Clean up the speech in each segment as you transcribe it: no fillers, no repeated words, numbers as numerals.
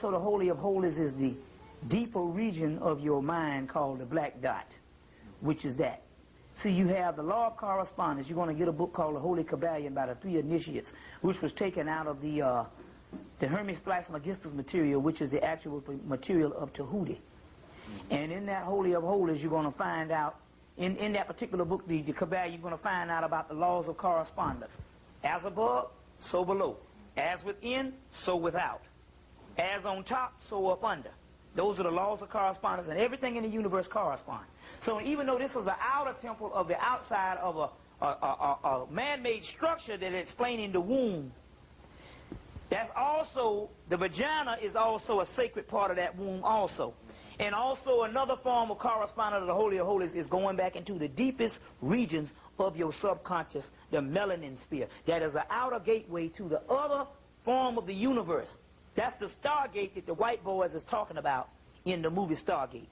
also the Holy of Holies is the deeper region of your mind called the black dot, which is that. See, you have the law of correspondence. You're going to get a book called the Holy Kabbalion by the 3 initiates, which was taken out of the Hermes Trismegistus material, which is the actual material of Tahuti. And in that Holy of Holies, you're going to find out, in that particular book, the Kabbalion, you're going to find out about the laws of correspondence. As above, so below. As within, so without. As on top, so up under. Those are the laws of correspondence, and everything in the universe corresponds. So even though this is an outer temple of the outside of a man-made structure that is explaining the womb, that's also, the vagina is also a sacred part of that womb also. And also another form of correspondence of the Holy of Holies is going back into the deepest regions of your subconscious, the melanin sphere. That is an outer gateway to the other form of the universe. That's the Stargate that the white boys is talking about in the movie Stargate.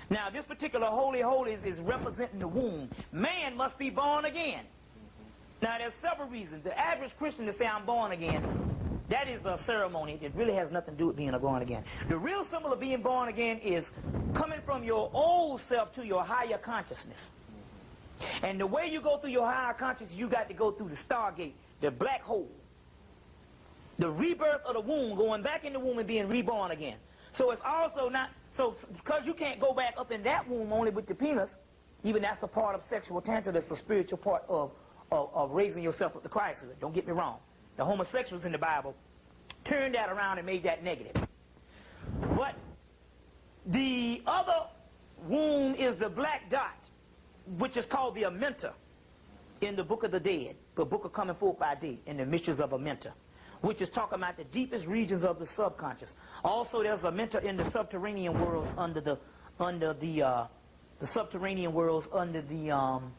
Now, this particular Holy Holies is representing the womb. Man must be born again. Now, there's several reasons. The average Christian to say, I'm born again, that is a ceremony that really has nothing to do with being born again. The real symbol of being born again is coming from your old self to your higher consciousness. And the way you go through your higher consciousness, you got to go through the Stargate, the black hole. The rebirth of the womb, going back in the womb and being reborn again. So it's also not, so because you can't go back up in that womb only with the penis, even that's a part of sexual tantra, that's a spiritual part of raising yourself up to Christ. Don't get me wrong. The homosexuals in the Bible turned that around and made that negative. But the other womb is the black dot, which is called the Amenta in the Book of the Dead, the Book of Coming Forth by Day, in the Mysteries of Amenta, which is talking about the deepest regions of the subconscious. Also, there's a mentor in the subterranean worlds under the subterranean worlds under the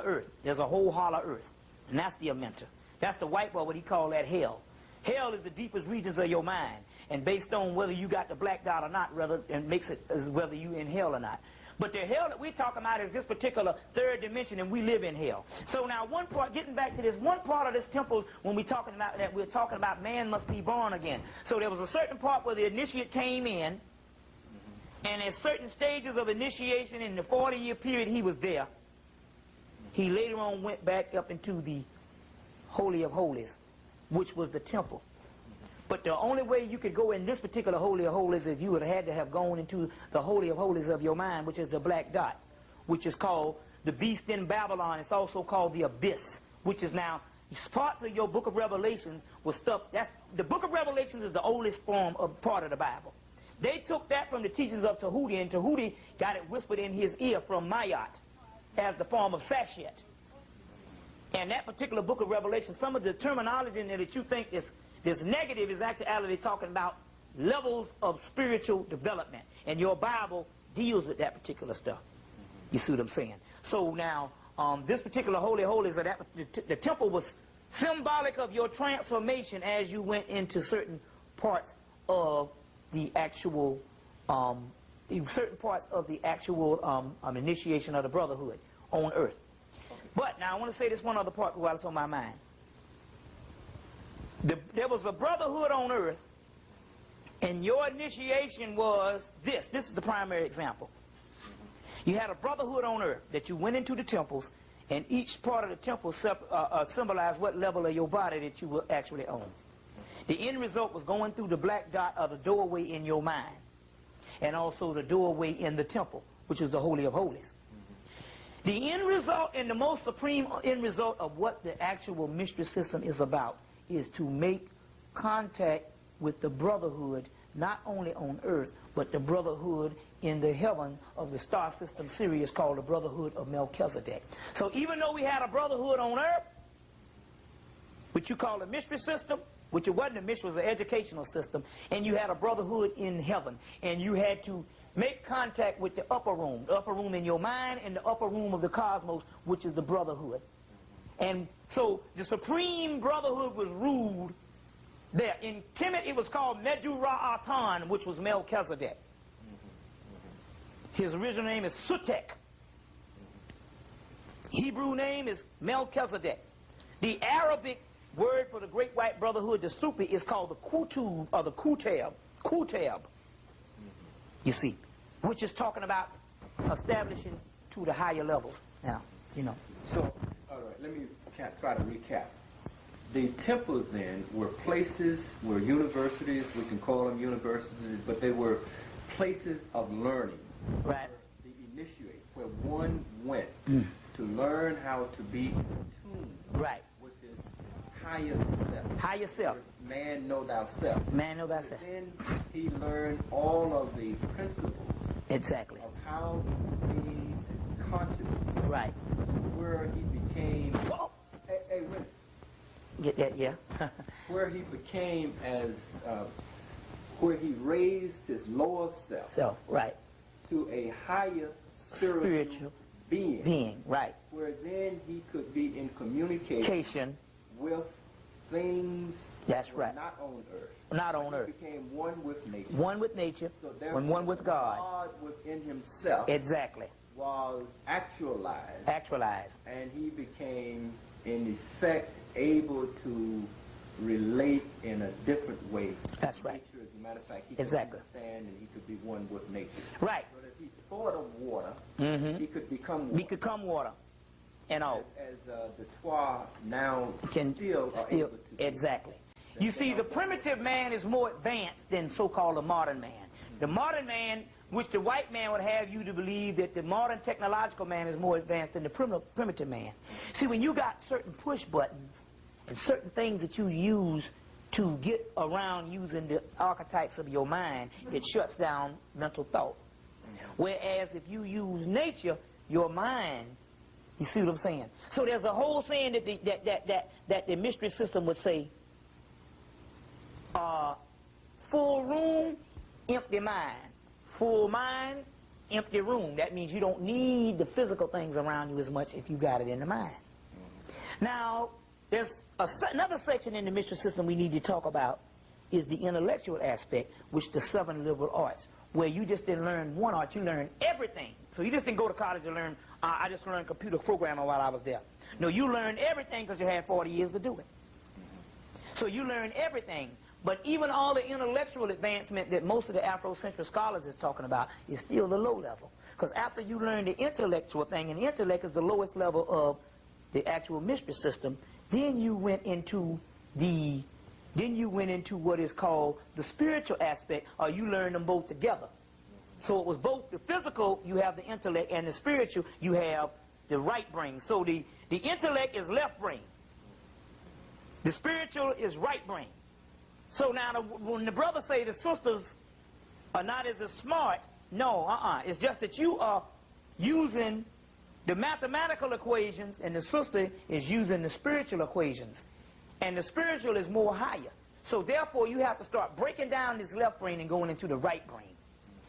earth. There's a whole hollow earth, and that's the mentor. That's the white boy, what he call that hell. Hell is the deepest regions of your mind, and based on whether you got the black dot or not, and makes it as whether you in hell or not. But the hell that we're talking about is this particular third dimension, and we live in hell. So now one part, getting back to this, one part of this temple, when we're talking about that, we're talking about man must be born again. So there was a certain part where the initiate came in, and at certain stages of initiation in the 40-year period he was there. He later on went back up into the Holy of Holies, which was the temple. But the only way you could go in this particular Holy of Holies is you would have had to have gone into the Holy of Holies of your mind, which is the black dot, which is called the beast in Babylon. It's also called the abyss, which is now parts of your Book of Revelations was stuff. The Book of Revelations is the oldest form of part of the Bible. They took that from the teachings of Tahuti, and Tahuti got it whispered in his ear from Mayat as the form of Sashet. And that particular Book of Revelation, some of the terminology in there that you think is this negative is actually talking about levels of spiritual development. And your Bible deals with that particular stuff. You see what I'm saying? So now, this particular Holy Holies, the temple was symbolic of your transformation as you went into certain parts of the actual, initiation of the brotherhood on earth. But now I want to say this one other part while it's on my mind. There was a brotherhood on earth, and your initiation was this. This is the primary example. You had a brotherhood on earth that you went into the temples, and each part of the temple symbolized what level of your body that you will actually own. The end result was going through the black dot of the doorway in your mind, and also the doorway in the temple, which is the Holy of Holies. The end result and the most supreme end result of what the actual mystery system is about is to make contact with the brotherhood, not only on earth, but the brotherhood in the heaven of the star system Sirius, called the brotherhood of Melchizedek. So even though we had a brotherhood on earth, which you call a mystery system, which it wasn't a mystery, it was an educational system, and you had a brotherhood in heaven, and you had to make contact with the upper room in your mind, and the upper room of the cosmos, which is the brotherhood. And so the supreme brotherhood was ruled there. In Kemet, it was called Medu-Ra-Atan, which was Melchizedek. His original name is Sutek. Hebrew name is Melchizedek. The Arabic word for the great white brotherhood, the super, is called the kutub or the kutab. Kutab. You see, which is talking about establishing to the higher levels. Now, you know. So, all right, let me try to recap. The temples then were places, were universities, we can call them universities, but they were places of learning. Right. The initiate, where one went to learn how to be in tune right. with his higher self. Higher self. Man know thyself. Man know thyself. Then he learned all of the principles. Exactly. Of how to raise his consciousness. Right. Where he became. Whoa. Hey, wait. Get that, yeah. Where he became where he raised his lower self. Right. To a higher spiritual being. Right. Where then he could be in communication with things that's that were right. not on earth. Not on earth. He became one with nature. One with nature, so when one with God. God within himself. Exactly. Was actualized. Actualized. And he became, in effect, able to relate in a different way. That's right. Nature, as a matter of fact, he exactly. could understand and he could be one with nature. Right. But if he thought of water, he could become water. He could become water. And all. As the Twa now can still are able to. Exactly. You see, the primitive man is more advanced than so-called the modern man. The modern man, which the white man would have you to believe that the modern technological man is more advanced than the primitive man. See, when you got certain push buttons and certain things that you use to get around using the archetypes of your mind, it shuts down mental thought. Whereas if you use nature, your mind, you see what I'm saying? So there's a whole saying that the mystery system would say, full room, empty mind. Full mind, empty room. That means you don't need the physical things around you as much if you got it in the mind. Now, there's another section in the mystery system we need to talk about is the intellectual aspect, which the 7 liberal arts, where you just didn't learn one art, you learned everything. So you just didn't go to college and learn, I just learned computer programming while I was there. No, you learned everything because you had 40 years to do it. So you learned everything. But even all the intellectual advancement that most of the Afrocentric scholars is talking about is still the low level. Because after you learn the intellectual thing, and the intellect is the lowest level of the actual mystery system, then you went into what is called the spiritual aspect, or you learn them both together. So it was both the physical, you have the intellect, and the spiritual, you have the right brain. So the intellect is left brain. The spiritual is right brain. So now, when the brothers say the sisters are not as smart, no, it's just that you are using the mathematical equations, and the sister is using the spiritual equations. And the spiritual is more higher. So therefore, you have to start breaking down this left brain and going into the right brain.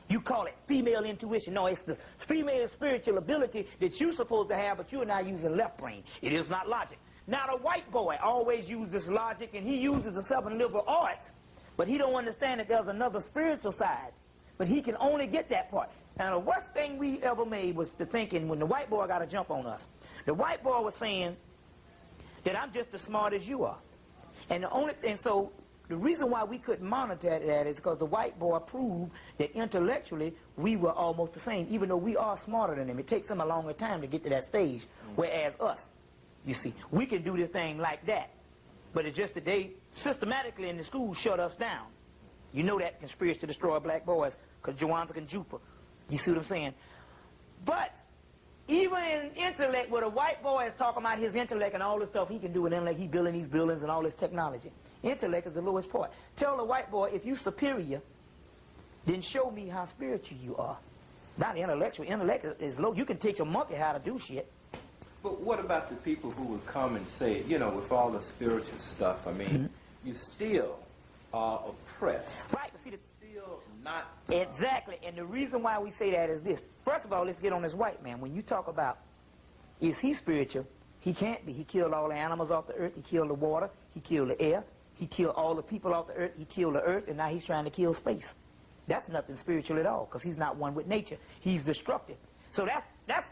You call it female intuition. No, it's the female spiritual ability that you're supposed to have, but you're not using left brain. It is not logic. Now, the white boy always used this logic, and he uses the 7 liberal arts, but he don't understand that there's another spiritual side. But he can only get that part. Now, the worst thing we ever made was the thinking when the white boy got a jump on us. The white boy was saying that I'm just as smart as you are. And so the reason why we couldn't monitor that is because the white boy proved that intellectually we were almost the same, even though we are smarter than him. It takes him a longer time to get to that stage, whereas us, you see, we can do this thing like that. But it's just that they systematically in the school shut us down. You know that conspiracy to destroy black boys because Joanza and Jupa. You see what I'm saying? But even in intellect, where the white boy is talking about his intellect and all this stuff he can do, and then like he building these buildings and all this technology. Intellect is the lowest part. Tell the white boy, if you superior, then show me how spiritual you are. Not intellectual. Intellect is low. You can teach a monkey how to do shit. But what about the people who would come and say, you know, with all the spiritual stuff, I mean, you still are oppressed. Right. See, still not... Exactly. And the reason why we say that is this. First of all, let's get on this white man. When you talk about, is he spiritual? He can't be. He killed all the animals off the earth. He killed the water. He killed the air. He killed all the people off the earth. He killed the earth. And now he's trying to kill space. That's nothing spiritual at all, because he's not one with nature. He's destructive. So that's